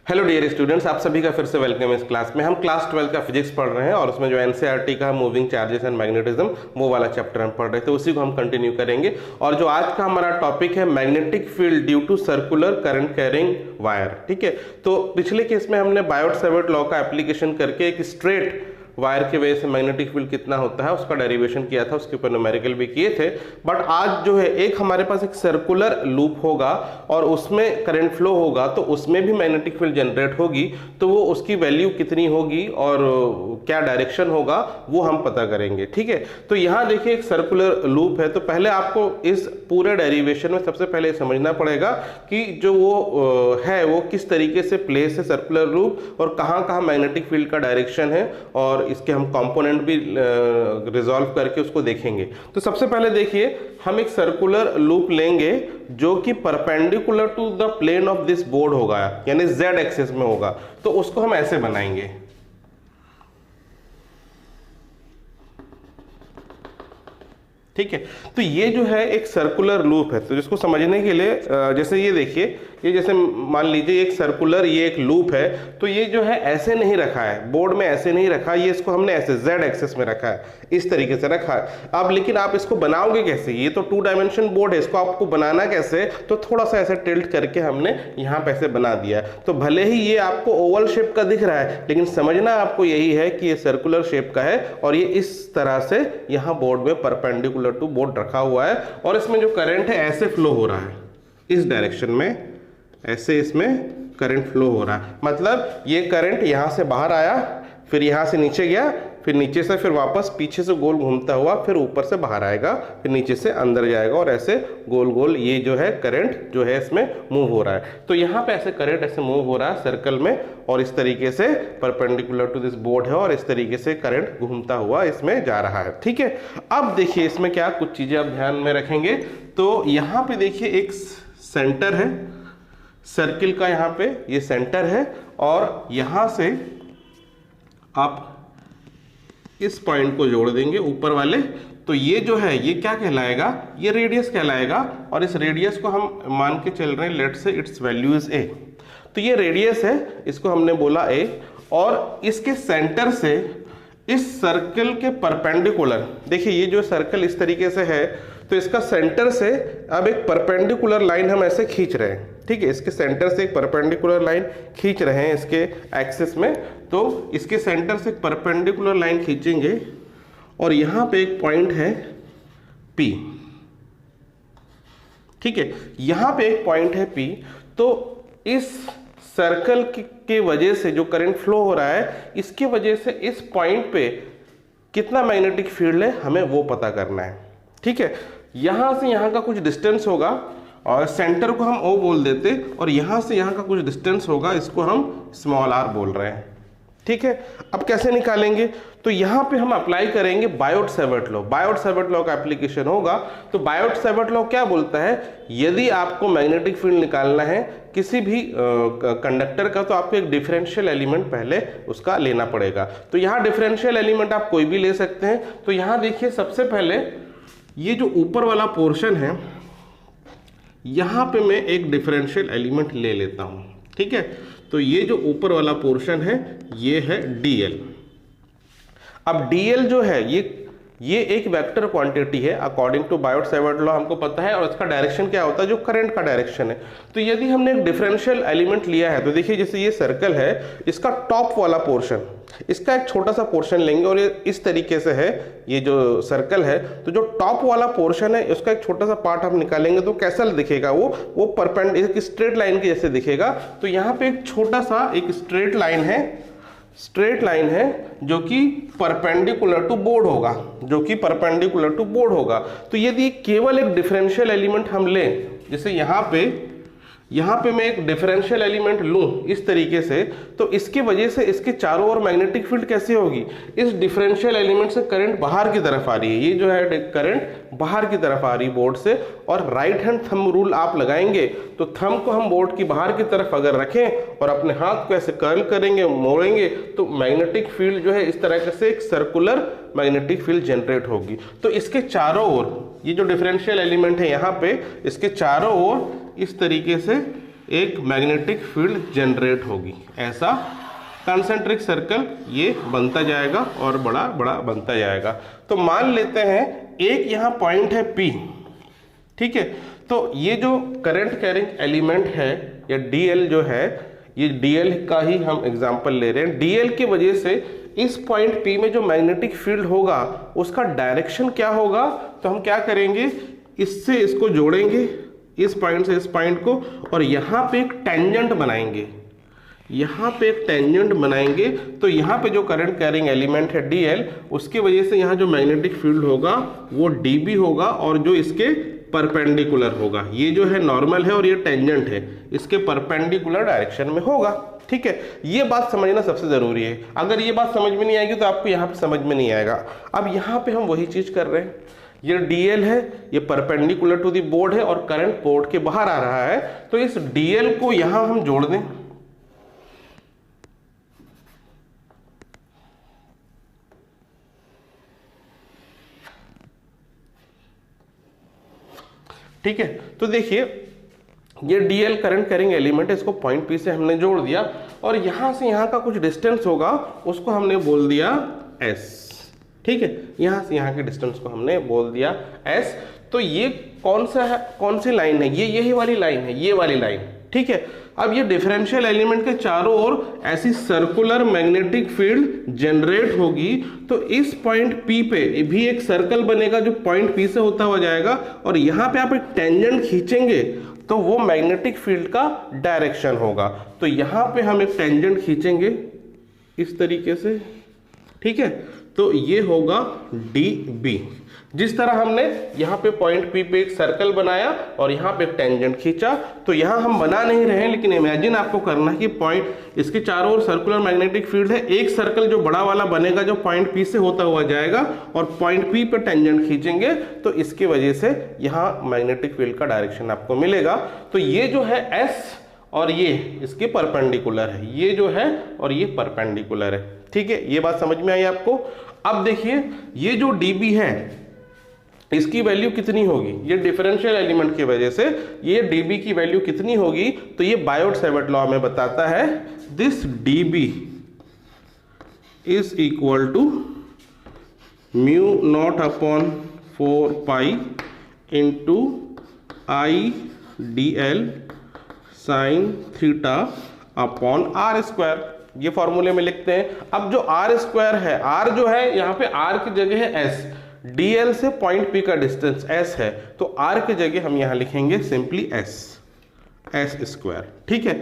Hello dear students, आप सभी का फिर से वेलकम इस क्लास में। हम क्लास 12 का फिजिक्स पढ़ रहे हैं और उसमें जो एनसीईआरटी का मूविंग चार्जेस एंड मैग्नेटिज्म वो वाला चैप्टर हम पढ़ रहे थे, उसी को हम कंटिन्यू करेंगे। और जो आज का हमारा टॉपिक है magnetic field due to circular current carrying wire. ठीक है, तो पिछले केस में हमने बायोट-सैवर्ट लॉ का एप्लीकेशन करके एक स्ट्रेट वायर की वजह से मैग्नेटिक फील्ड कितना होता है उसका डेरिवेशन किया था, उसके ऊपर न्यूमेरिकल भी किए थे। बट आज जो है एक हमारे पास एक सर्कुलर लूप होगा और उसमें करंट फ्लो होगा, तो उसमें भी मैग्नेटिक फील्ड जनरेट होगी। तो वो उसकी वैल्यू कितनी होगी और क्या डायरेक्शन होगा वो हम पता करेंगे। ठीक है, तो यहाँ देखिए एक सर्कुलर लूप है। तो पहले आपको इस पूरे डेरिवेशन में सबसे पहले समझना पड़ेगा कि जो वो है वो किस तरीके से प्लेस है सर्कुलर लूप और कहाँ कहाँ मैग्नेटिक फील्ड का डायरेक्शन है, और इसके हम कंपोनेंट भी रिजॉल्व करके उसको देखेंगे। तो सबसे पहले देखिए हम एक सर्कुलर लूप लेंगे जो कि perpendicular to the plane of this board होगा, यानी z एक्सिस में होगा। तो उसको हम ऐसे बनाएंगे। ठीक है, तो ये जो है एक सर्कुलर लूप है। तो जिसको समझने के लिए जैसे ये देखिए, ये जैसे मान लीजिए एक सर्कुलर ये एक लूप है, तो ये जो है ऐसे नहीं रखा है बोर्ड में, ऐसे नहीं रखा, ये इसको हमने ऐसे z एक्सिस में रखा है, इस तरीके से रखा है। अब लेकिन आप इसको बनाओगे कैसे? ये तो 2 डायमेंशन बोर्ड है, इसको आपको बनाना कैसे? तो थोड़ा सा ऐसे टिल्ट करके हमने यहाँ पे ऐसे बना दिया। तो भले ही ये आपको ओवल शेप का दिख रहा है, लेकिन समझना आपको यही है कि ये सर्कुलर शेप का है और ये इस तरह से यहाँ बोर्ड में परपेंडिकुलर टू बोर्ड रखा हुआ है। और इसमें जो करंट है ऐसे फ्लो हो रहा है, इस डायरेक्शन में ऐसे इसमें करंट फ्लो हो रहा है। मतलब ये करंट यहाँ से बाहर आया, फिर यहाँ से नीचे गया, फिर नीचे से फिर वापस पीछे से गोल घूमता हुआ फिर ऊपर से बाहर आएगा, फिर नीचे से अंदर जाएगा और ऐसे गोल गोल ये जो है करंट जो है इसमें मूव हो रहा है। तो यहाँ पे ऐसे करंट ऐसे मूव हो रहा है सर्कल में, और इस तरीके से परपेंडिकुलर टू दिस बोर्ड है और इस तरीके से करंट घूमता हुआ इसमें जा रहा है। ठीक है, अब देखिए इसमें क्या कुछ चीजें आप ध्यान में रखेंगे। तो यहाँ पे देखिए एक सेंटर है सर्किल का, यहाँ पे ये सेंटर है और यहाँ से आप इस पॉइंट को जोड़ देंगे ऊपर वाले। तो ये जो है ये क्या कहलाएगा? ये रेडियस कहलाएगा। और इस रेडियस को हम मान के चल रहे हैं, लेट से इट्स वैल्यू इज a। तो ये रेडियस है, इसको हमने बोला a, और इसके सेंटर से इस सर्कल के परपेंडिकुलर, देखिए ये जो सर्कल इस तरीके से है, तो इसका सेंटर से अब एक परपेंडिकुलर लाइन हम ऐसे खींच रहे हैं। ठीक है, इसके सेंटर से एक परपेंडिकुलर लाइन खींच रहे हैं इसके एक्सिस में। तो इसके सेंटर से एक परपेंडिकुलर लाइन खींचेंगे और यहाँ पे एक पॉइंट है P। ठीक है, यहाँ पे एक पॉइंट है P। तो इस सर्कल के वजह से जो करंट फ्लो हो रहा है, इसके वजह से इस पॉइंट पे कितना मैग्नेटिक फील्ड है हमें वो पता करना है। ठीक है, यहाँ से यहाँ का कुछ डिस्टेंस होगा और सेंटर को हम O बोल देते, और यहाँ से यहाँ का कुछ डिस्टेंस होगा, इसको हम स्मॉल r बोल रहे हैं। ठीक है, अब कैसे निकालेंगे? तो यहाँ पे हम अप्लाई करेंगे बायोट-सैवर्ट लॉ। बायोट-सैवर्ट लॉ का एप्लीकेशन होगा। तो बायोट-सैवर्ट लॉ क्या बोलता है? यदि आपको मैग्नेटिक फील्ड निकालना है किसी भी कंडक्टर का, तो आपको एक डिफरेंशियल एलिमेंट पहले उसका लेना पड़ेगा। तो यहाँ डिफरेंशियल एलिमेंट आप कोई भी ले सकते हैं। तो यहाँ देखिए सबसे पहले ये जो ऊपर वाला पोर्शन है, यहाँ पे मैं एक डिफरेंशियल एलिमेंट ले लेता हूँ। ठीक है, तो ये जो ऊपर वाला पोर्शन है ये है dl। अब dl जो है ये एक वेक्टर क्वांटिटी है अकॉर्डिंग टू बायोट-सैवर्ट लॉ, हमको पता है। और इसका डायरेक्शन क्या होता है? जो करंट का डायरेक्शन है। तो यदि हमने एक डिफरेंशियल एलिमेंट लिया है, तो देखिए जैसे ये सर्कल है, इसका टॉप वाला पोर्शन, इसका एक छोटा सा पोर्शन लेंगे और ये इस तरीके से है, ये जो सर्कल है, तो जो टॉप वाला पोर्शन है उसका एक छोटा सा पार्ट हम निकालेंगे तो कैसा दिखेगा? वो परपेंडिकुलर एक स्ट्रेट लाइन के जैसे दिखेगा। तो यहाँ पे एक छोटा सा एक स्ट्रेट लाइन है जो कि परपेंडिकुलर टू बोर्ड होगा, तो यदि केवल एक डिफरेंशियल एलिमेंट हम लें, जैसे यहाँ पे मैं एक डिफरेंशियल एलिमेंट लूं इस तरीके से, तो इसके वजह से इसके चारों ओर मैग्नेटिक फील्ड कैसी होगी? इस डिफरेंशियल एलिमेंट से करंट बाहर की तरफ आ रही है, ये जो है करंट बाहर की तरफ आ रही है बोर्ड से। और राइट हैंड थंब रूल आप लगाएंगे, तो थंब को हम बोर्ड की बाहर की तरफ अगर रखें और अपने हाथ को ऐसे कर्ल करेंगे, मोड़ेंगे, तो मैग्नेटिक फील्ड जो है इस तरह से एक सर्कुलर मैग्नेटिक फील्ड जनरेट होगी। तो इसके चारों ओर ये जो डिफरेंशियल एलिमेंट है यहाँ पे, इसके चारों ओर इस तरीके से एक मैग्नेटिक फील्ड जनरेट होगी। ऐसा कॉन्सेंट्रिक सर्कल ये बनता जाएगा और बड़ा बड़ा बनता जाएगा। तो मान लेते हैं एक यहाँ पॉइंट है P, ठीक है। तो ये जो करंट कैरिंग एलिमेंट है या DL जो है, ये DL का ही हम एग्जांपल ले रहे हैं। DL की वजह से इस पॉइंट P में जो मैग्नेटिक फील्ड होगा उसका डायरेक्शन क्या होगा, तो हम क्या करेंगे, इससे इसको जोड़ेंगे, इस पॉइंट से इस पॉइंट को, और यहाँ पे एक टेंजेंट बनाएंगे, यहाँ पे एक टेंजेंट बनाएंगे। तो यहाँ पे जो करंट कैरिंग एलिमेंट है DL, उसकी वजह से यहाँ जो मैग्नेटिक फील्ड होगा वो DB होगा और जो इसके परपेंडिकुलर होगा, ये जो है नॉर्मल है और ये टेंजेंट है, इसके परपेंडिकुलर डायरेक्शन में होगा, ठीक है। ये बात समझना सबसे जरूरी है। अगर ये बात समझ में नहीं आएगी तो आपको यहाँ पे समझ में नहीं आएगा। अब यहाँ पे हम वही चीज कर रहे हैं, ये DL है, ये परपेंडिकुलर टू द बोर्ड है और करंट बोर्ड के बाहर आ रहा है। तो इस DL को यहाँ हम जोड़ दें, ठीक है। तो देखिए ये DL करंट कैरिंग एलिमेंट है, इसको पॉइंट P से हमने जोड़ दिया और यहां से यहां का कुछ डिस्टेंस होगा उसको हमने बोल दिया S, ठीक है। यहां से यहां के डिस्टेंस को हमने बोल दिया S। तो ये कौन सा है, कौन सी लाइन है, ये यही वाली लाइन है, ये वाली लाइन, ठीक है। अब ये डिफरेंशियल एलिमेंट के चारों ओर ऐसी सर्कुलर मैग्नेटिक फील्ड जनरेट होगी। तो इस पॉइंट P पे भी एक सर्कल बनेगा जो पॉइंट P से होता हुआ जाएगा और यहाँ पे आप एक टेंजेंट खींचेंगे तो वो मैग्नेटिक फील्ड का डायरेक्शन होगा। तो यहाँ पे हम एक टेंजेंट खींचेंगे इस तरीके से, ठीक है। तो ये होगा DB। जिस तरह हमने यहाँ पे पॉइंट P पे एक सर्कल बनाया और यहाँ पे एक टेंजेंट खींचा, तो यहाँ हम बना नहीं रहे हैं, लेकिन इमेजिन आपको करना है कि पॉइंट, इसके चारों ओर सर्कुलर मैग्नेटिक फील्ड है, एक सर्कल जो बड़ा वाला बनेगा जो पॉइंट P से होता हुआ जाएगा और पॉइंट P पे टेंजेंट खींचेंगे तो इसकी वजह से यहाँ मैग्नेटिक फील्ड का डायरेक्शन आपको मिलेगा। तो ये जो है S और ये इसके परपेंडिकुलर है, ये जो है और ये परपेंडिकुलर है, ठीक है। ये बात समझ में आई आपको। अब देखिए ये जो DB है इसकी वैल्यू कितनी होगी, ये डिफरेंशियल एलिमेंट की वजह से ये DB की वैल्यू कितनी होगी, तो ये बायोट-सैवर्ट लॉ में बताता है this DB is equal to mu naught upon 4 pi into IDL sine theta upon R square. ये फॉर्मूले में लिखते हैं। अब जो R स्क्वायर है, R जो है यहाँ पे R की जगह है S, DL से पॉइंट P का डिस्टेंस S है, तो R की जगह हम यहां लिखेंगे सिंपली S स्क्वायर, ठीक है।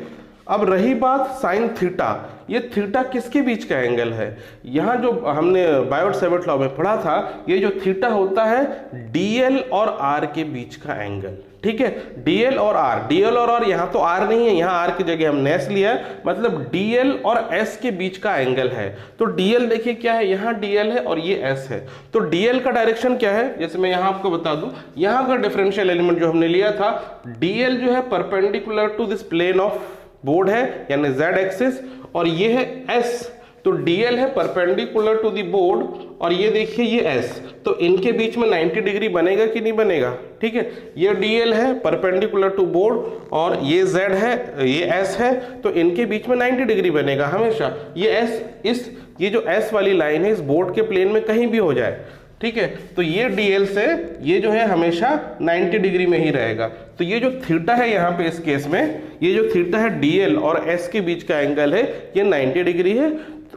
अब रही बात साइन थीटा, ये थीटा किसके बीच का एंगल है, यहाँ जो हमने बायोट-सैवर्ट लॉ में पढ़ा था, ये जो थीटा होता है DL और R के बीच का एंगल, ठीक है। DL और R, यहाँ तो R नहीं है, यहाँ R की जगह हमने S लिया है, मतलब DL और S के बीच का एंगल है। तो DL देखिए क्या है, यहाँ DL है और ये S है। तो DL का डायरेक्शन क्या है, जैसे मैं यहाँ आपको बता दूं, यहाँ का डिफरेंशियल एलिमेंट जो हमने लिया था, DL जो है perpendicular to this plane of board है यानी Z एक्सिस, और ये है S। तो DL है परपेंडिकुलर टू द बोर्ड और ये देखिए ये S, तो इनके बीच में 90 डिग्री बनेगा कि नहीं बनेगा, ठीक है। ये DL है परपेंडिकुलर टू बोर्ड और ये Z है, ये S है, तो इनके बीच में 90 डिग्री बनेगा हमेशा। ये S ये जो S वाली लाइन है इस बोर्ड के प्लेन में कहीं भी हो जाए, ठीक है। तो ये DL से ये जो है हमेशा 90 डिग्री में ही रहेगा। तो ये जो थीटा है यहाँ पे इस केस में, ये जो थीटा है DL और S के बीच का एंगल है, ये 90 डिग्री है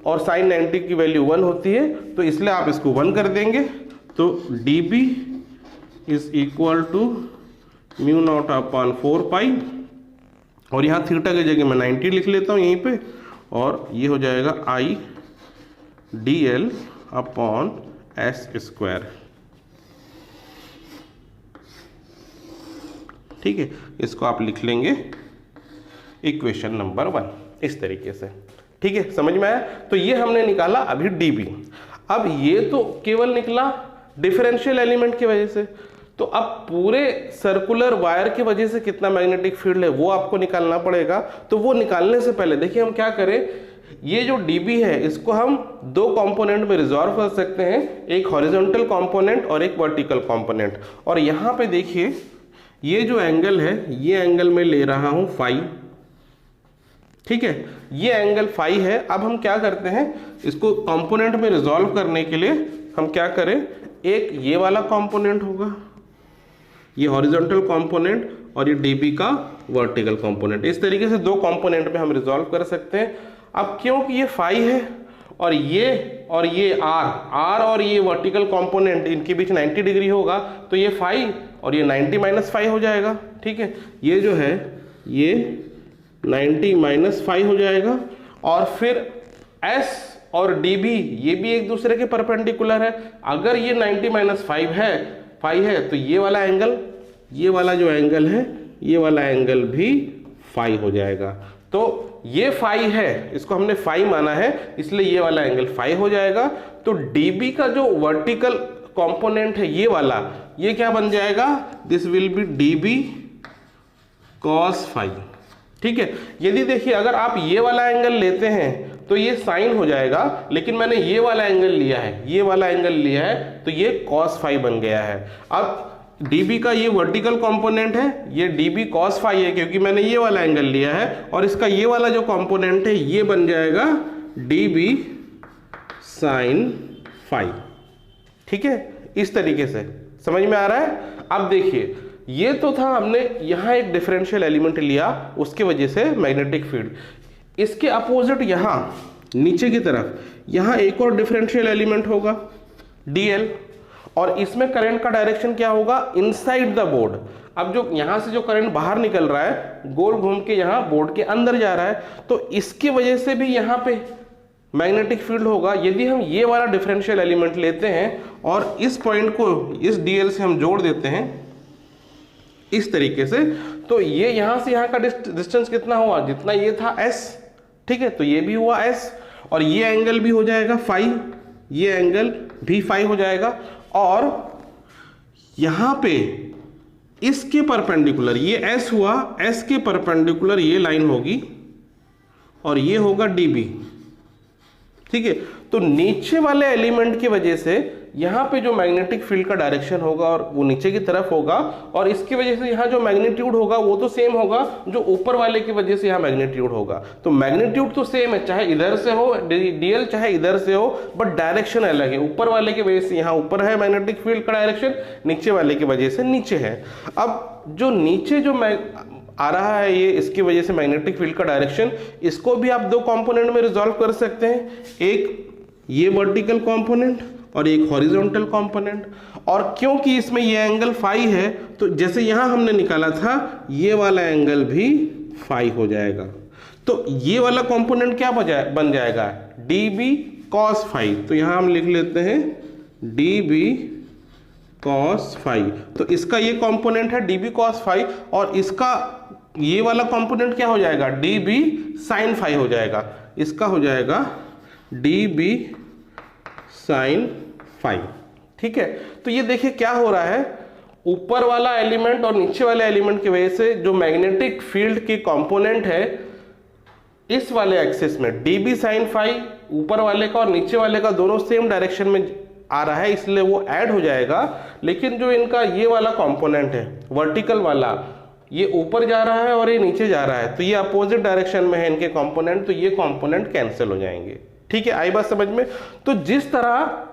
और साइन 90 की वैल्यू 1 होती है, तो इसलिए आप इसको 1 कर देंगे। तो DB is equal to mu naught upon 4 pi, और यहाँ थीटा की जगह मैं 90 लिख लेता हूँ यहीं पे, और ये हो जाएगा IDL अपॉन S स्क्वायर, ठीक है। इसको आप लिख लेंगे इक्वेशन नंबर 1 इस तरीके से, ठीक है। समझ में आया। तो ये हमने निकाला अभी DB। अब ये तो केवल निकला डिफरेंशियल एलिमेंट की वजह से, तो अब पूरे सर्कुलर वायर की वजह से कितना मैग्नेटिक फील्ड है वो आपको निकालना पड़ेगा। तो वो निकालने से पहले देखिए हम क्या करें, ये जो DB है इसको हम दो कंपोनेंट में रिजॉल्व कर सकते हैं, एक हॉरिजॉन्टल कंपोनेंट और एक वर्टिकल कंपोनेंट। और यहाँ पे देखिए ये जो एंगल है, ये एंगल मैं ले रहा हूँ फाई, ठीक है, ये एंगल फाई है। अब हम क्या करते हैं, इसको कंपोनेंट में रिजॉल्व करने के लिए हम क्या करें, एक ये वाला कंपोनेंट होगा, ये हॉरिजॉन्टल कंपोनेंट, और ये डीबी का वर्टिकल कंपोनेंट। इस तरीके से दो कंपोनेंट में हम रिजॉल्व कर सकते हैं। अब क्योंकि ये फाई है और ये आर और ये वर्टिकल कंपोनेंट इनके बीच 90 डिग्री होगा, तो ये फाई और ये 90 माइनस फाई हो जाएगा। ठीक है, ये जो है ये 90 माइनस फाई हो जाएगा, और फिर एस और डीबी ये भी एक दूसरे के परपेंडिकुलर है। अगर ये 90 माइनस फाई है तो ये वाला एंगल, ये वाला जो एंगल है, ये वाला एंगल भी फाई हो जाएगा। तो ये फाई है, इसको हमने फाई माना है, इसलिए ये वाला एंगल फाई हो जाएगा। तो डीबी का जो वर्टिकल कंपोनेंट है ये वाला, ये क्या बन जाएगा, this will be DB cos phi. ठीक है, यदि देखिए अगर आप ये वाला एंगल लेते हैं तो ये साइन हो जाएगा, लेकिन मैंने ये वाला एंगल लिया है, ये वाला एंगल लिया है, तो ये कॉस फाई बन गया है। अब डीबी का ये वर्टिकल कंपोनेंट है, ये डीबी कॉस फाई है क्योंकि मैंने ये वाला एंगल लिया है, और इसका ये वाला जो कंपोनेंट है ये बन जाएगा डीबी साइन फाई। ठीक है, इस तरीके से समझ में आ रहा है। अब देखिए, ये तो था हमने यहाँ एक डिफरेंशियल एलिमेंट लिया, उसके वजह से मैग्नेटिक फील्ड। इसके अपोजिट यहाँ नीचे की तरफ यहाँ एक और डिफरेंशियल एलिमेंट होगा डीएल, और इसमें करंट का डायरेक्शन क्या होगा, इनसाइड द बोर्ड। अब जो यहाँ से जो करंट बाहर निकल रहा है गोल घूम के यहाँ बोर्ड के अंदर जा रहा है, तो इसकी वजह से भी यहाँ पे मैग्नेटिक फील्ड होगा। यदि हम ये वाला डिफरेंशियल एलिमेंट लेते हैं और इस पॉइंट को इस डीएल से हम जोड़ देते हैं इस तरीके से, तो ये यहाँ से यहाँ का डिस्टेंस कितना हुआ, जितना ये था एस। ठीक है, तो ये भी हुआ एस, और ये एंगल भी हो जाएगा फाई, ये एंगल भी फाई हो जाएगा। और यहाँ पे इसके परपेंडिकुलर ये एस हुआ, एस के परपेंडिकुलर ये लाइन होगी और ये होगा डीबी। ठीक है, तो नीचे वाले एलिमेंट की वजह से यहाँ पे जो मैग्नेटिक फील्ड का डायरेक्शन होगा और वो नीचे की तरफ होगा, और इसकी वजह से यहाँ जो मैग्नीट्यूड होगा वो तो सेम होगा जो ऊपर वाले की वजह से यहाँ मैग्नीट्यूड होगा। तो मैग्नीट्यूड तो सेम है, चाहे इधर से हो डीएल चाहे इधर से हो, बट डायरेक्शन अलग है। ऊपर वाले की वजह से यहाँ ऊपर है मैग्नेटिक फील्ड का डायरेक्शन, नीचे वाले की वजह से नीचे है। अब जो नीचे जो आ रहा है ये, इसकी वजह से मैग्नेटिक फील्ड का डायरेक्शन, इसको भी आप दो कंपोनेंट में रिजॉल्व कर सकते हैं, एक ये वर्टिकल कंपोनेंट और एक हॉरिजॉन्टल कंपोनेंट। और क्योंकि इसमें ये एंगल फाई है, तो जैसे यहां हमने निकाला था ये वाला एंगल भी फाई हो जाएगा। तो ये वाला कंपोनेंट क्या बन जाएगा, डीबी कॉस फाई। तो यहां हम लिख लेते हैं डीबी कॉस फाई। तो इसका ये कंपोनेंट है डीबी कॉस फाई, और इसका ये वाला कंपोनेंट क्या हो जाएगा, डीबी साइन फाई हो जाएगा। इसका हो जाएगा डीबी साइन फाई। ठीक है, तो ये देखिए क्या हो रहा है, ऊपर वाला एलिमेंट और नीचे वाले एलिमेंट की वजह से जो मैग्नेटिक फील्ड की कंपोनेंट है इस वाले एक्सिस में डीबी साइन फाई, ऊपर वाले का और नीचे वाले का दोनों सेम डायरेक्शन में आ रहा है, इसलिए वो ऐड हो जाएगा। लेकिन जो इनका ये वाला कंपोनेंट है वर्टिकल वाला, ये ऊपर जा रहा है और ये नीचे जा रहा है, तो ये अपोजिट डायरेक्शन में है इनके कंपोनेंट, तो ये कंपोनेंट कैंसिल हो जाएंगे। ठीक है, आई बात समझ में। तो जिस तरह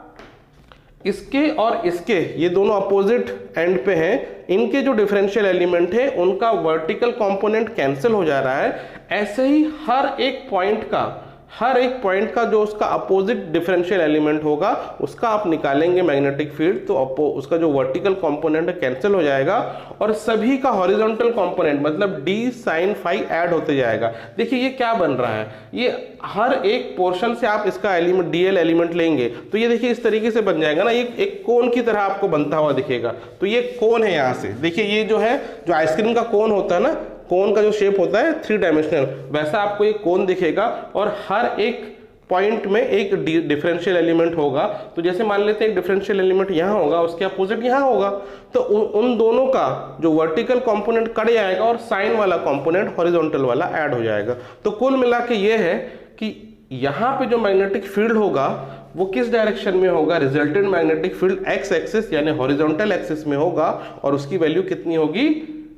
इसके और इसके ये दोनों अपोजिट एंड पे हैं, इनके जो डिफरेंशियल एलिमेंट है उनका वर्टिकल कंपोनेंट कैंसिल हो जा रहा है, ऐसे ही हर एक पॉइंट का जो उसका अपोजिट डिफरेंशियल एलिमेंट होगा उसका आप निकालेंगे मैग्नेटिक फील्ड, तो उसका जो वर्टिकल कंपोनेंट है कैंसिल हो जाएगा, और सभी का हॉरिजॉन्टल कंपोनेंट मतलब डी साइन फाई ऐड होते जाएगा। देखिए ये क्या बन रहा है, ये हर एक पोर्शन से आप इसका एलिमेंट डीएल एलिमेंट लेंगे तो ये देखिए इस तरीके से बन जाएगा ना, ये एक कोन की तरह आपको बनता हुआ दिखेगा। तो ये कोन है, यहाँ से देखिए ये जो है, जो आइसक्रीम का कोन होता है ना, कोन का जो शेप होता है 3 डायमेंशनल, वैसा आपको एक कोन दिखेगा, और हर एक पॉइंट में एक डिफरेंशियल एलिमेंट होगा। तो जैसे मान लेते हैं एक डिफरेंशियल एलिमेंट यहाँ होगा, उसके अपोजिट यहाँ होगा, तो उन दोनों का जो वर्टिकल कंपोनेंट कट जाएगा और साइन वाला कंपोनेंट हॉरिजॉन्टल वाला ऐड हो जाएगा। तो कुल मिला के ये है कि यहाँ पे जो मैग्नेटिक फील्ड होगा वो किस डायरेक्शन में होगा, resultant magnetic field x axis यानी हॉरिजॉन्टल एक्सिस में होगा, और उसकी वैल्यू कितनी होगी,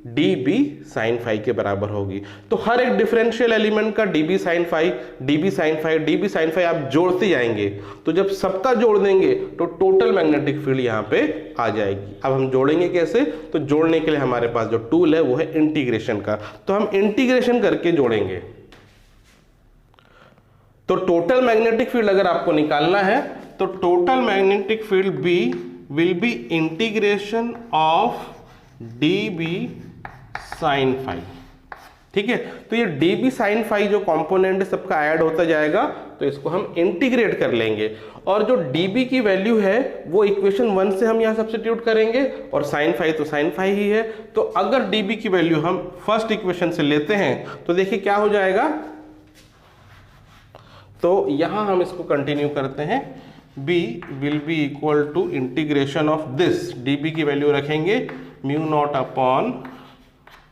डी बी साइन फाई के बराबर होगी। तो हर एक डिफरेंशियल एलिमेंट का d b sine phi, d b sine phi, d b sine phi आप जोड़ते जाएंगे, तो जब सबका जोड़ देंगे तो टोटल मैग्नेटिक फील्ड यहाँ पे आ जाएगी। अब हम जोड़ेंगे कैसे? तो जोड़ने के लिए हमारे पास जो टूल है वो है इंटीग्रेशन का, तो हम इंटीग्रेशन करके जोड़ेंगे। तो टोटल मैग्नेटिक फील्ड अगर आपको निकालना है तो total magnetic field b will be integration of d b sine phi. ठीक है, तो ये डी बी साइन फाई जो कंपोनेंट है सबका ऐड होता जाएगा, तो इसको हम इंटीग्रेट कर लेंगे और जो डी बी की वैल्यू है वो इक्वेशन 1 से हम यहाँ सब्स्टिट्यूट करेंगे और साइन फाई तो साइन फाई ही है। तो अगर डी बी की वैल्यू हम फर्स्ट इक्वेशन से लेते हैं तो देखिए क्या हो जाएगा। तो यहां हम इसको कंटिन्यू करते हैं, b will be equal to integration of this, db की वैल्यू रखेंगे mu naught upon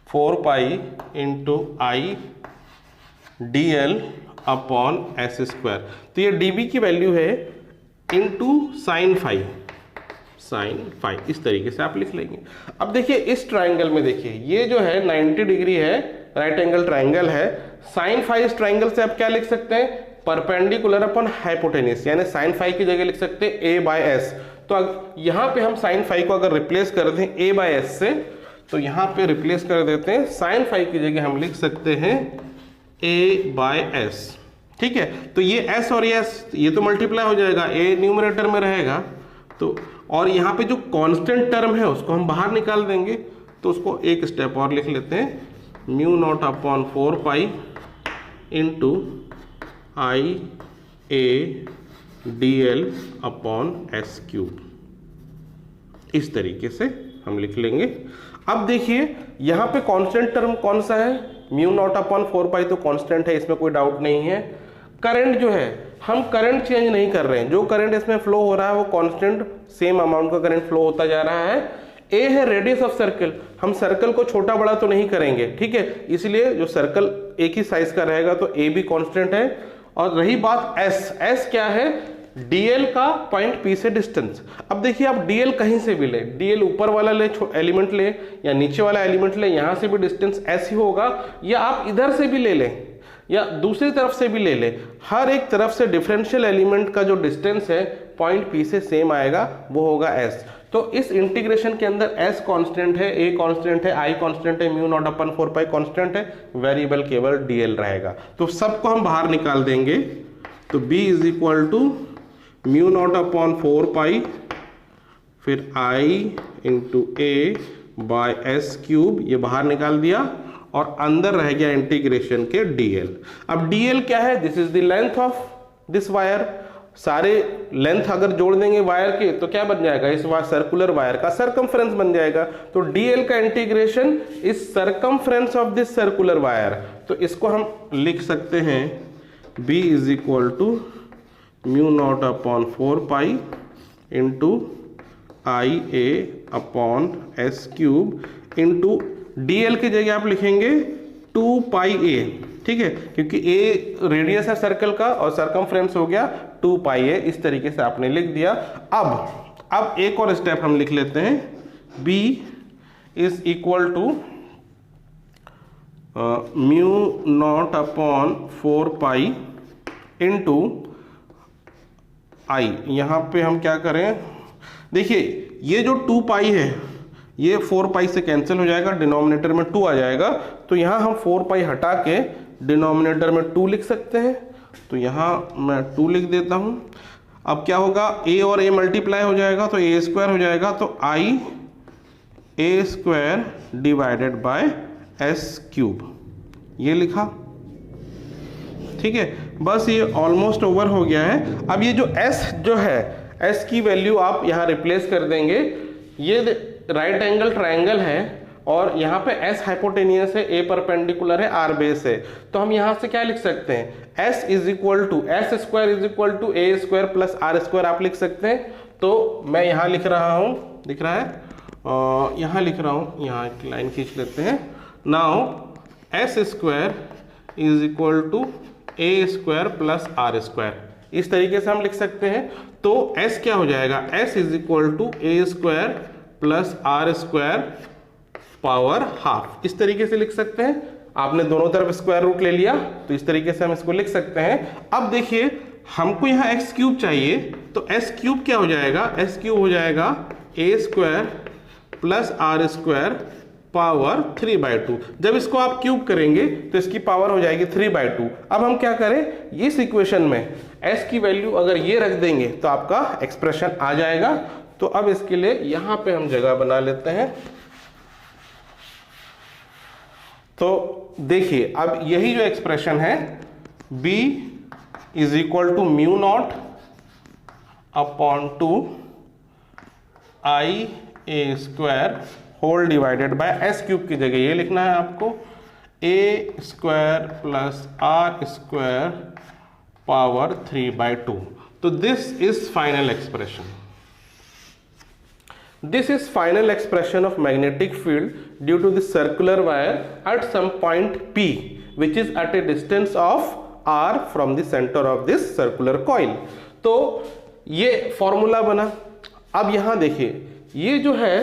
4 pi into I d l upon s square. तो ये db की वैल्यू है इंटू साइन फाई, इस तरीके से आप लिख लेंगे। अब देखिए इस ट्राइंगल में देखिए ये जो है 90 डिग्री है, राइट एंगल ट्राइंगल है। साइन फाई इस ट्राइंगल से आप क्या लिख सकते हैं? परपेंडिकुलर अपॉन हाइपोटेन्यूस, यानी साइन फाई की जगह लिख सकते हैं a बाय एस। तो यहां पे हम साइन फाई को अगर रिप्लेस कर दें a बाय एस से, तो यहां पे रिप्लेस कर देते हैं साइन फाई की जगह हम लिख सकते हैं a बाय एस। ठीक है, तो ये s और ये तो मल्टीप्लाई हो जाएगा, a न्यूमरेटर में रहेगा, तो और यहाँ पे जो कांस्टेंट टर्म है उसको हम बाहर निकाल देंगे। तो उसको एक स्टेप और लिख लेते हैं, mu naught upon 4 pi into I A D l upon s cube, इस तरीके से हम लिख लेंगे। अब देखिए यहाँ पे कांस्टेंट टर्म कौन सा है? म्यू नॉट अपॉन 4 पाई तो कांस्टेंट है, इसमें कोई डाउट नहीं है। करंट जो है, हम करंट चेंज नहीं कर रहे हैं, जो करंट इसमें फ्लो हो रहा है वो कांस्टेंट सेम अमाउंट का करंट फ्लो होता जा रहा है। ए है रेडियस ऑफ सर्कल, हम सर्कल को छोटा बड़ा तो नहीं करेंगे, ठीक है, इसलिए जो सर्कल एक ही साइज का रहेगा तो ए भी कांस्टेंट है। और रही बात एस क्या है? डीएल का पॉइंट पी से डिस्टेंस। अब देखिए आप डीएल कहीं से भी ले, डीएल ऊपर वाला ले एलिमेंट ले या नीचे वाला एलिमेंट ले, यहां से भी डिस्टेंस एस ही होगा, या आप इधर से भी ले लें या दूसरी तरफ से भी ले ले, हर एक तरफ से डिफरेंशियल एलिमेंट का जो डिस्टेंस है पॉइंट पी से सेम आएगा, वो होगा एस। तो इस इंटीग्रेशन के अंदर एस कांस्टेंट है, ए कांस्टेंट है, आई कांस्टेंट है, mu naught upon 4 pi constant है, वेरिएबल केवल डीएल रहेगा। तो सबको हम बाहर निकाल देंगे, तो b is equal to mu naught upon 4 pi फिर i into a by s cube, ये बाहर निकाल दिया और अंदर रह गया इंटीग्रेशन के dl। अब dl क्या है? This is the length of this wire. सारे लेंथ अगर जोड़ देंगे वायर के तो क्या बन जाएगा? इस सर्कुलर वायर का सरकमफ्रेंस बन जाएगा। तो dl का integration is circumference of this circular wire. तो इसको हम लिख सकते हैं b is equal to mu naught upon 4 pi into I a upon s cube into DL की जगह आप लिखेंगे 2 पाई ए, ठीक है, क्योंकि ए रेडियस है सर्कल का और सरकमफ्रेंस हो गया 2 पाई ए। इस तरीके से आपने लिख दिया। अब एक और स्टेप हम लिख लेते हैं, b is equal to mu naught upon 4 pi into I. यहाँ पे हम क्या करें? देखिए ये जो 2 पाई है ये 4 पाई से कैंसिल हो जाएगा, डिनोमिनेटर में 2 आ जाएगा। तो यहाँ हम 4 पाई हटा के डिनोमिनेटर में 2 लिख सकते हैं। तो यहाँ मैं 2 लिख देता हूँ। अब क्या होगा? a और a मल्टीप्लाई हो जाएगा तो a स्क्वायर हो जाएगा, तो I a square divided by s cube, ये लिखा, ठीक है। बस ये ऑलमोस्ट ओवर हो गया है। अब ये जो s जो है, s की वैल्यू आप यहाँ रिप्लेस कर देंगे। ये राइट एंगल ट्रायंगल है और यहाँ पे s हाइपोटेनियस है, a परपेंडिकुलर है, r बेस है। तो हम यहाँ से क्या लिख सकते हैं? s is equal to s square is equal to a square plus r square आप लिख सकते हैं। तो मैं यहाँ लिख रहा हूँ, दिख रहा है, यहाँ लिख रहा हूँ, यहाँ एक लाइन खींच लेते हैं। Now s square is equal to a square plus r square, इस तरीके से हम लिख सकते हैं। तो s क्या हो जाएगा? s is equal to a square plus r square power half, इस तरीके से लिख सकते हैं। आपने दोनों तरफ स्क्वायर रूट ले लिया तो इस तरीके से हम इसको लिख सकते हैं। अब देखिए हमको यहाँ एक्स क्यूब चाहिए, तो एस क्यूब क्या हो जाएगा, एस क्यूब हो जाएगा a square plus r square power 3/2। जब इसको आप क्यूब करेंगे तो इसकी पावर हो जाएगी 3/2। अब हम क्या करें, इस इक्वेशन में s की वैल्यू अगर ये रख देंगे तो आपका एक्सप्रेशन आ जाएगा। तो अब इसके लिए यहां पे हम जगह बना लेते हैं। तो देखिए अब यही जो एक्सप्रेशन है b is equal to mu naught upon 2 I a square whole divided by s cube की जगह ये लिखना है आपको a square plus r square power 3/2। तो this is final expression, this is final expression of magnetic field due to this circular wire at some point P which is at a distance of R from the center of this circular coil। तो ये formula बना। अब यहां देखिए ये जो है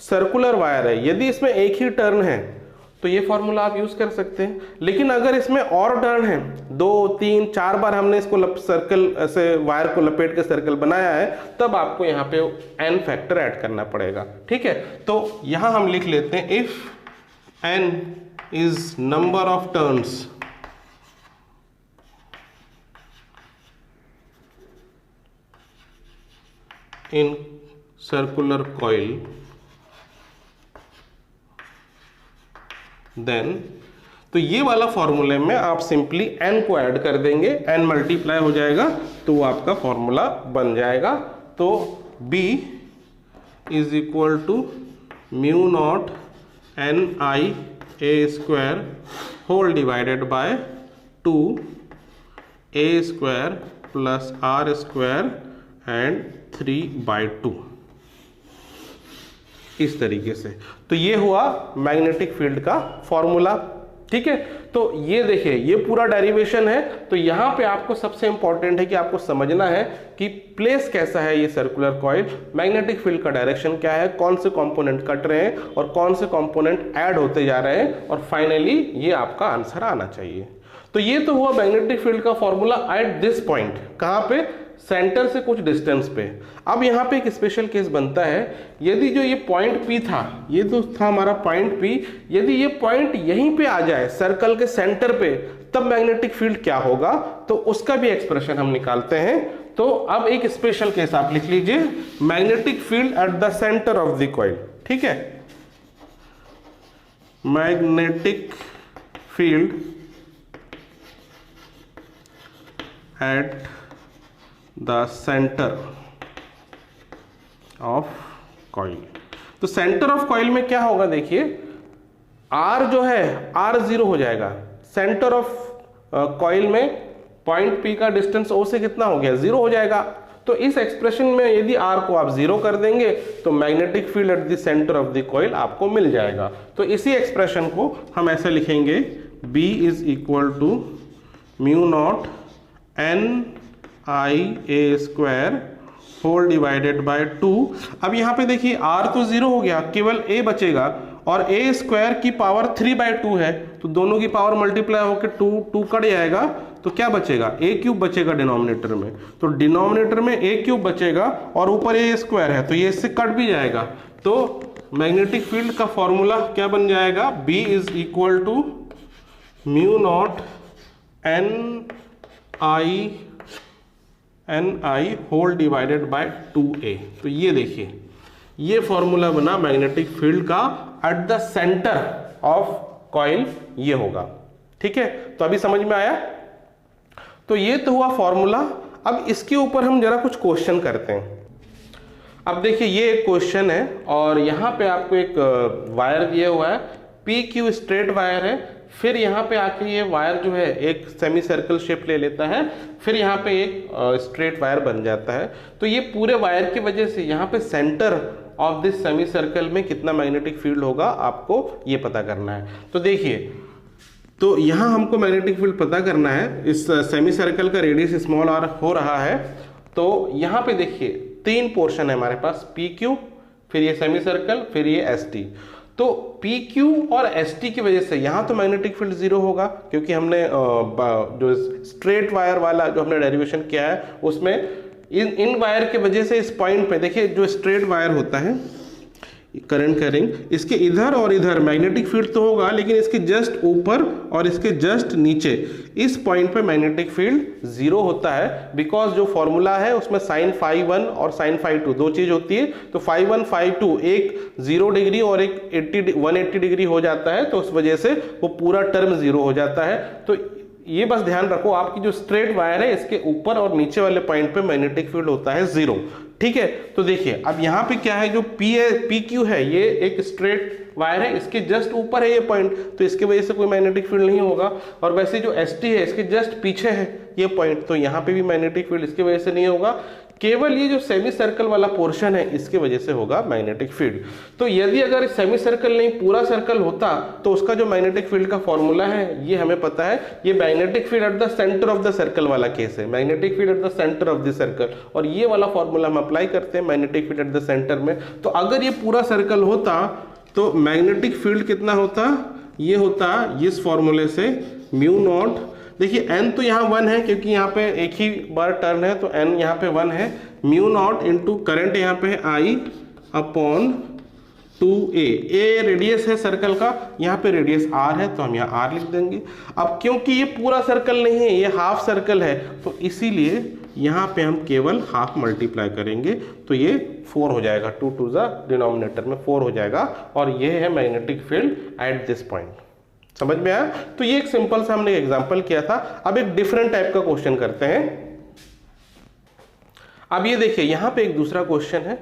circular wire है, यदि इसमें एक ही टर्न है तो ये फॉर्मूला आप यूज कर सकते हैं। लेकिन अगर इसमें और टर्न है, 2 3 4 बार हमने इसको सर्कल ऐसे वायर को लपेट के सर्कल बनाया है, तब आपको यहाँ पे n फैक्टर ऐड करना पड़ेगा। ठीक है, तो यहां हम लिख लेते हैं if n is number of turns in circular coil then, तो ये वाला फॉर्मूले में आप सिंपली n को ऐड कर देंगे, n मल्टीप्लाई हो जाएगा तो वो आपका फॉर्मूला बन जाएगा। तो b is equal to mu naught n I a square whole divided by 2 a square plus r square and 3/2, इस तरीके से। तो ये हुआ मैग्नेटिक फील्ड का फॉर्मूला। ठीक है, तो ये देखिए ये पूरा डेरिवेशन है। तो यहां पे आपको सबसे इंपॉर्टेंट है कि आपको समझना है कि प्लेस कैसा है ये सर्कुलर कॉइल, मैग्नेटिक फील्ड का डायरेक्शन क्या है, कौन से कंपोनेंट कट रहे हैं और कौन से कंपोनेंट ऐड होते जा रहे हैं, और फाइनली ये आपका आंसर आना चाहिए। तो ये तो हुआ मैग्नेटिक फील्ड का फॉर्मूला एट दिस पॉइंट, कहां पे, सेंटर से कुछ डिस्टेंस पे। अब यहाँ पे एक स्पेशल केस बनता है, यदि जो ये पॉइंट P था, ये तो था हमारा पॉइंट P, यदि ये पॉइंट यहीं पे आ जाए सर्कल के सेंटर पे, तब मैग्नेटिक फील्ड क्या होगा, तो उसका भी एक्सप्रेशन हम निकालते हैं। तो अब एक स्पेशल केस आप लिख लीजिए, magnetic field at the centre of the coil. ठीक है, magnetic field at the centre of coil. तो सेंटर ऑफ कॉइल में क्या होगा, देखिए R जो है R 0 हो जाएगा। सेंटर ऑफ कॉइल में पॉइंट P का डिस्टेंस O से कितना हो गया, 0 हो जाएगा। तो इस एक्सप्रेशन में यदि R को आप 0 कर देंगे तो magnetic field at the centre of the coil आपको मिल जाएगा। तो इसी एक्सप्रेशन को हम ऐसे लिखेंगे, B is equal to mu naught n I a square whole divided by 2। अब यहाँ पे देखिए R तो 0 हो गया, केवल A बचेगा, और ए स्क्वायर की पावर 3/2 है, तो दोनों की पावर मल्टीप्लाई होकर 2 कट जाएगा, तो क्या बचेगा, ए क्यूब बचेगा डिनोमिनेटर में। तो डिनोमिनेटर में ए क्यूब बचेगा और ऊपर ए स्क्वायर है, तो ये इससे कट भी जाएगा। तो मैग्नेटिक फील्ड का फॉर्मूला क्या बन जाएगा, B is equal to mu naught n I whole divided by 2a। तो ये देखिए ये फॉर्मूला बना मैग्नेटिक फील्ड का at the centre of coil, ये होगा। ठीक है, तो अभी समझ में आया। तो ये तो हुआ फॉर्मूला। अब इसके ऊपर हम जरा कुछ क्वेश्चन करते हैं। अब देखिए ये एक क्वेश्चन है और यहाँ पे आपको एक वायर दिया हुआ है, PQ स्ट्रेट वायर है। फिर यहाँ पे आके ये वायर जो है एक सेमी सर्कल शेप ले लेता है, फिर यहाँ पे एक स्ट्रेट वायर बन जाता है। तो ये पूरे वायर की वजह से यहाँ पे centre of this semi circle में कितना मैग्नेटिक फील्ड होगा आपको ये पता करना है। तो देखिए, तो यहाँ हमको मैग्नेटिक फील्ड पता करना है। इस सेमी सर्कल का रेडियस स्मॉल r हो रहा है। तो यहाँ पे देखिए 3 पोर्शन है हमारे पास, PQ, फिर ये सेमी सर्कल, फिर ये ST। तो पी क्यू और एस टी की वजह से यहाँ तो मैग्नेटिक फील्ड जीरो होगा, क्योंकि हमने जो स्ट्रेट वायर वाला जो हमने डेरिवेशन किया है उसमें इन वायर की वजह से इस पॉइंट पे देखिए, जो स्ट्रेट वायर होता है करंट कैरिंग, इसके इधर और इधर मैग्नेटिक फील्ड तो होगा, लेकिन इसके जस्ट ऊपर और इसके जस्ट नीचे इस पॉइंट पे मैग्नेटिक फील्ड जीरो होता है, बिकॉज जो फॉर्मूला है उसमें साइन फाई 1 और साइन फाई 2 दो चीज होती है। तो फाई 1 फाई 2 एक 0 डिग्री और एक 180 डिग्री हो जाता है, तो उस वजह से वो पूरा टर्म जीरो हो जाता है। तो ये बस ध्यान रखो, आपकी जो स्ट्रेट वायर है इसके ऊपर और नीचे वाले पॉइंट पे मैग्नेटिक फील्ड होता है जीरो। ठीक है, तो देखिए अब यहाँ पे क्या है, जो पी क्यू है ये एक स्ट्रेट वायर है, इसके जस्ट ऊपर है ये पॉइंट, तो इसकी वजह से कोई मैग्नेटिक फील्ड नहीं होगा। और वैसे जो एस टी है इसके जस्ट पीछे है ये पॉइंट, तो यहाँ पे भी मैग्नेटिक फील्ड इसकी वजह से नहीं होगा, केवल ये जो सेमी सर्कल वाला पोर्शन है इसके वजह से होगा मैग्नेटिक फील्ड। तो यदि अगर सेमी सर्कल नहीं पूरा सर्कल होता तो उसका जो मैग्नेटिक फील्ड का फॉर्मूला है ये हमें पता है, ये magnetic field at the centre of the circle वाला केस है, magnetic field at the centre of the circle, और ये वाला फॉर्मूला हम अप्लाई करते हैं magnetic field at the centre में। तो अगर ये पूरा सर्कल होता तो मैग्नेटिक फील्ड कितना होता, ये होता इस फॉर्मूले से म्यू नॉट, देखिए n तो यहाँ 1 है क्योंकि यहाँ पे एक ही बार टर्न है, तो n यहाँ पे 1 है, म्यू नॉट इंटू करंट यहाँ पे है I upon 2a, a radius है सर्कल का, यहाँ पे रेडियस r है तो हम यहाँ r लिख देंगे। अब क्योंकि ये पूरा सर्कल नहीं है, ये हाफ सर्कल है, तो इसीलिए यहाँ पे हम केवल हाफ मल्टीप्लाई करेंगे, तो ये 4 हो जाएगा, 2 टू द डिनोमिनेटर में 4 हो जाएगा, और ये है magnetic field at this point. समझ में आया? तो ये एक सिंपल सा हमने एग्जांपल किया था। अब एक डिफरेंट टाइप का क्वेश्चन करते हैं। अब ये देखिए यहाँ पे एक दूसरा क्वेश्चन है,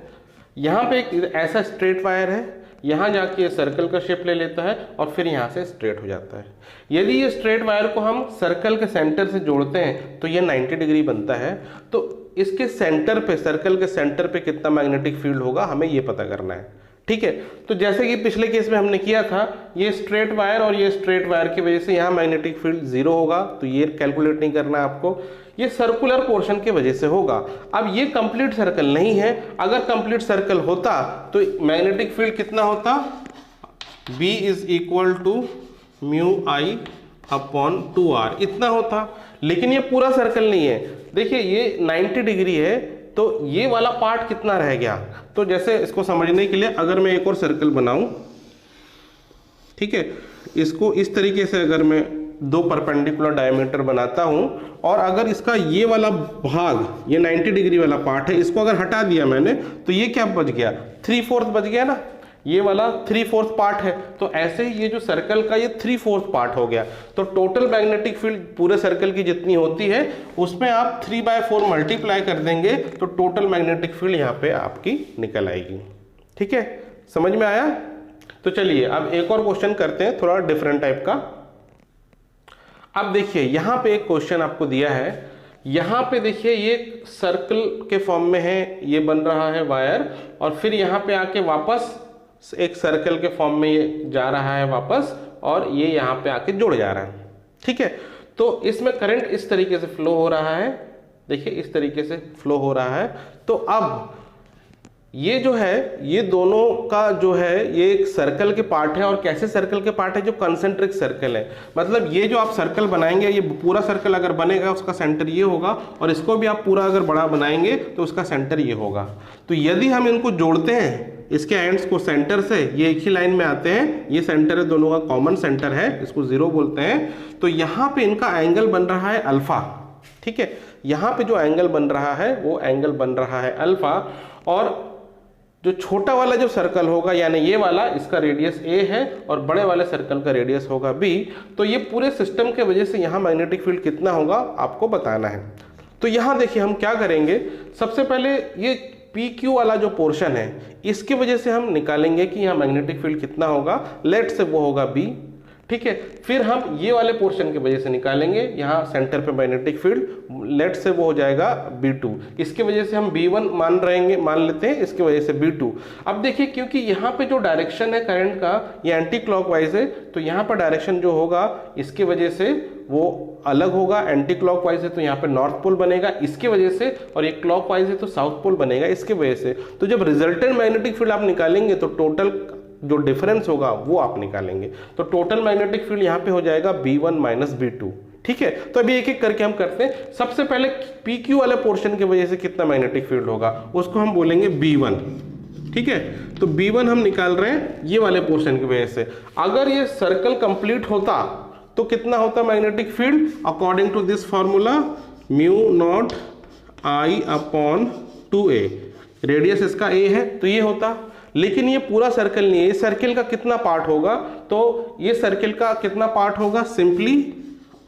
यहाँ पे एक ऐसा स्ट्रेट वायर है, यहाँ जाके सर्कल का शेप ले लेता है और फिर यहाँ से स्ट्रेट हो जाता है। यदि ये स्ट्रेट वायर को हम सर्कल के सेंटर से जोड़ते हैं तो ये 90 डिग्री बनता है, तो इसके सेंटर पे, सर्कल के सेंटर पे कितना मैग्नेटिक फील्ड होगा हमें ये पता करना है। ठीक है, तो जैसे कि पिछले केस में हमने किया था, ये स्ट्रेट वायर और ये स्ट्रेट वायर की वजह से यहाँ मैग्नेटिक फील्ड जीरो होगा, तो ये कैलकुलेट नहीं करना है आपको, ये सर्कुलर पोर्शन की वजह से होगा। अब ये कंप्लीट सर्कल नहीं है, अगर कंप्लीट सर्कल होता तो मैग्नेटिक फील्ड कितना होता, B is equal to mu I upon 2r, इतना होता। लेकिन ये पूरा सर्कल नहीं है, देखिए ये 90 डिग्री है, तो ये वाला पार्ट कितना रह गया। तो जैसे इसको समझने के लिए अगर मैं एक और सर्कल बनाऊं, ठीक है, इसको इस तरीके से अगर मैं दो परपेंडिकुलर डायमीटर बनाता हूं, और अगर इसका ये वाला भाग, ये 90 डिग्री वाला पार्ट है, इसको अगर हटा दिया मैंने, तो ये क्या बच गया, 3/4 बच गया ना, ये वाला 3/4 पार्ट है। तो ऐसे ही ये जो सर्कल का ये 3/4 पार्ट हो गया। तो टोटल मैग्नेटिक फील्ड पूरे सर्कल की जितनी होती है उसमें आप 3/4 मल्टीप्लाई कर देंगे, तो टोटल मैग्नेटिक फील्ड यहाँ पे आपकी निकल आएगी। ठीक है, समझ में आया? तो चलिए अब एक और क्वेश्चन करते हैं, थोड़ा डिफरेंट टाइप का। अब देखिए यहाँ पे एक क्वेश्चन आपको दिया है, यहाँ पे देखिए ये सर्कल के फॉर्म में है, ये बन रहा है वायर, और फिर यहाँ पे आके वापस एक सर्कल के फॉर्म में ये जा रहा है वापस, और ये यहाँ पे आके जुड़ जा रहा है। ठीक है, तो इसमें करंट इस तरीके से फ्लो हो रहा है, देखिए इस तरीके से फ्लो हो रहा है। तो अब ये जो है, ये दोनों का जो है ये एक सर्कल के पार्ट है, और कैसे सर्कल के पार्ट है, जो कंसेंट्रिक सर्कल है। मतलब ये जो आप सर्कल बनाएंगे, ये पूरा सर्कल अगर बनेगा उसका सेंटर ये होगा, और इसको भी आप पूरा अगर बड़ा बनाएंगे तो उसका सेंटर ये होगा। तो यदि हम इनको जोड़ते हैं, इसके एंड्स को सेंटर से, ये एक ही लाइन में आते हैं, ये सेंटर है, दोनों का कॉमन सेंटर है, इसको 0 बोलते हैं, तो यहाँ पे इनका एंगल बन रहा है अल्फा। ठीक है, यहाँ पे जो एंगल बन रहा है वो एंगल बन रहा है अल्फा, और जो छोटा वाला जो सर्कल होगा, यानी ये वाला, इसका रेडियस a है, और बड़े वाले सर्कल का रेडियस होगा b। तो ये पूरे सिस्टम के वजह से यहाँ मैग्नेटिक फील्ड कितना होगा आपको बताना है। तो यहाँ देखिए हम क्या करेंगे, सबसे पहले ये PQ वाला जो पोर्शन है इसकी वजह से हम निकालेंगे कि यहाँ मैग्नेटिक फील्ड कितना होगा, लेट से वो होगा b। ठीक है, फिर हम ये वाले पोर्शन की वजह से निकालेंगे, यहाँ सेंटर पे मैग्नेटिक फील्ड, लेट से वो हो जाएगा B2, इसकी वजह से हम B1 मान लेते हैं, इसकी वजह से B2। अब देखिए क्योंकि यहाँ पे जो डायरेक्शन है करंट का ये एंटी क्लॉकवाइज है, तो यहाँ पर डायरेक्शन जो होगा इसकी वजह से वो अलग होगा, एंटी क्लॉकवाइज है तो यहाँ पे नॉर्थ पोल बनेगा इसकी वजह से, और ये क्लॉकवाइज है तो साउथ पोल बनेगा इसकी वजह से। तो जब रिजल्टेंट मैग्नेटिक फील्ड आप निकालेंगे तो टोटल जो डिफरेंस होगा वो आप निकालेंगे। तो टोटल मैग्नेटिक फील्ड यहाँ पे हो जाएगा B1 माइनस B2। ठीक है, तो अभी एक एक करके हम करते हैं। सबसे पहले PQ वाले पोर्शन की वजह से कितना मैग्नेटिक फील्ड होगा उसको हम बोलेंगे B1। ठीक है, तो B1 हम निकाल रहे हैं ये वाले पोर्शन की वजह से। अगर ये सर्कल कंप्लीट होता तो कितना होता magnetic field, according to this formula mu naught I upon 2a, radius इसका a है तो ये होता। लेकिन ये पूरा सर्कल नहीं है, इस सर्किल का कितना पार्ट होगा, तो ये सर्किल का कितना पार्ट होगा, सिंपली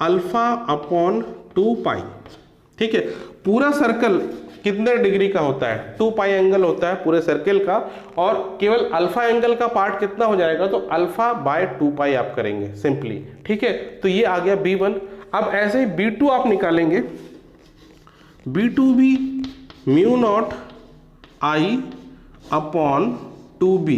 अल्फा अपॉन 2 पाई। ठीक है, पूरा सर्कल कितने डिग्री का होता है, 2 पाई एंगल होता है पूरे सर्किल का, और केवल अल्फा एंगल का पार्ट कितना हो जाएगा, तो अल्फा बाय 2 पाई आप करेंगे सिंपली। ठीक है, तो ये आ गया B1। अब ऐसे ही B2 आप निकालेंगे, B2 भी mu naught I upon 2b।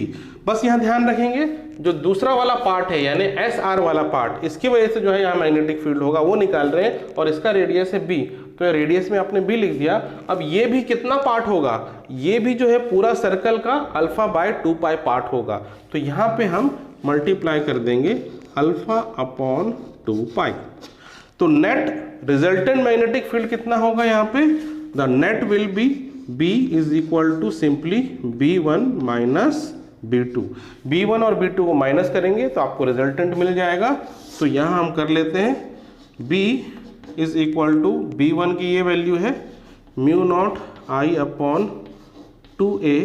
बस यहाँ ध्यान रखेंगे जो दूसरा वाला पार्ट है यानी SR वाला पार्ट, इसकी वजह से जो है यहाँ मैग्नेटिक फील्ड होगा वो निकाल रहे हैं, और इसका रेडियस है b, तो रेडियस में आपने b लिख दिया। अब ये भी कितना पार्ट होगा, ये भी जो है पूरा सर्कल का अल्फा बाय 2 पाई पार्ट होगा, तो यहाँ पे हम मल्टीप्लाई कर देंगे अल्फा अपॉन 2 पाई। तो नेट रिजल्टेंट मैग्नेटिक फील्ड कितना होगा यहाँ पे, the net will be B is equal to simply B1 minus B2। B1 और B2 को माइनस करेंगे तो आपको रिजल्टेंट मिल जाएगा। तो यहाँ हम कर लेते हैं B is equal to B1 की ये वैल्यू है mu naught I upon 2a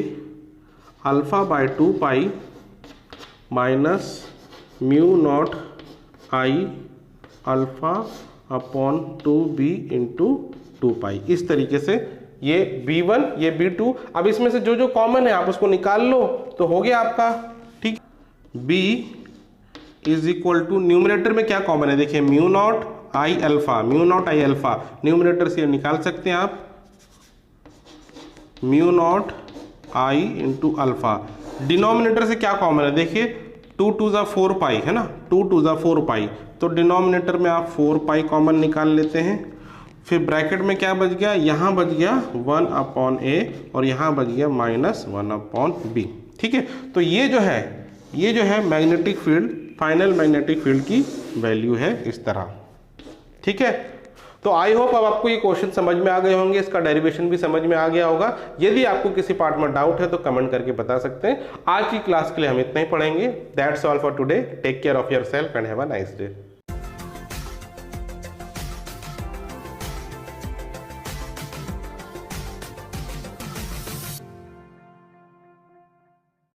alpha by 2 pi minus mu naught I alpha upon 2b into 2 पाई। इस तरीके से ये B1 ये B2, अब इसमें से जो जो कॉमन है आप उसको निकाल लो तो हो गया आपका। ठीक, B is equal to numerator में क्या कॉमन है, देखिए mu naught I alpha, mu naught I alpha, numerator से निकाल सकते हैं आप mu naught I into alpha. Denominator से क्या कॉमन है, देखिए 2 टू ज़ा 4 पाई है ना, 2 टू ज़ा 4 पाई, तो डिनोमिनेटर में आप 4 पाई कॉमन निकाल लेते हैं। फिर ब्रैकेट में क्या बच गया, यहाँ बच गया 1 अपॉन a और यहाँ बच गया माइनस 1 अपॉन b। ठीक है, तो ये जो है magnetic field, final magnetic field की वैल्यू है इस तरह। ठीक है, तो आई होप अब आपको ये क्वेश्चन समझ में आ गए होंगे, इसका डेरिवेशन भी समझ में आ गया होगा। यदि आपको किसी पार्ट में डाउट है तो कमेंट करके बता सकते हैं। आज की क्लास के लिए हम इतना ही पढ़ेंगे। That's all for today, take care of yourself and have a nice day.